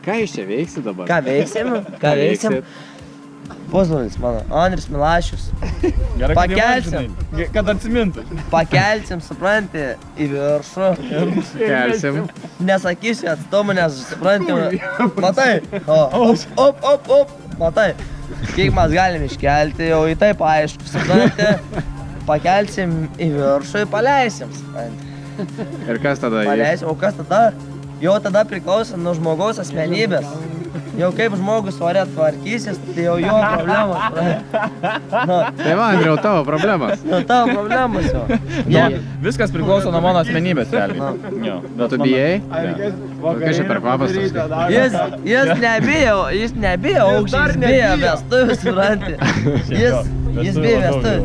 Ką jūs čia veiksi dabar? Ką veiksim? Pusbrolis mano, Andrius Milašius. Pakelsim. Kad atsimintų. Pakelsim, supranti, į viršų. Kelsim. Nesakysiu atstumų, nes supranti, matai, op, matai. Kiek mes galim iškelti, jau į taip aišku, supranti. Pakelsim į viršų ir paleisim, supranti. Ir kas tada? Paleisim, o kas tada? Jau tada priklauso nuo žmogaus asmenybės. Jau kaip žmogus ore tvarkysis, tai jau jo problemos. Tai va, Andriau, tavo problemas. Tavo problemas jau. Viskas priklauso nuo mano asmenybės, realiai. Bet tu bijai? Kokia čia per kvapas toks? Jis nebijo aukščiai, jis bijo vestuvių, supranti. Jis bijo vestuvių.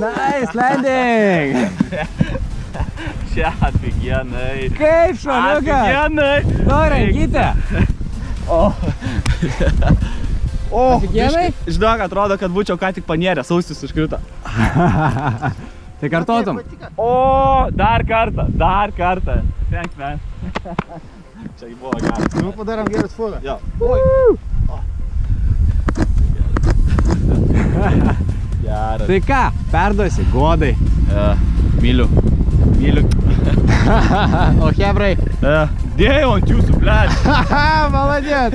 Nice landing! Čia afigienai. Kaip šaliukas? Afigienai. Nu, rankytę. Afigienai? Žinok, atrodo, kad būčiau ką tik panėręs, ausis užkrito. Tai kartotum? Dar kartą. Thanks, man. Čia buvo geras. Nu, padarom geras foną. Jo. Geras. Tai ką, perduosi, godai. Myliu. O hebrai? Dėjau ant jūsų, blėt. Maladėt.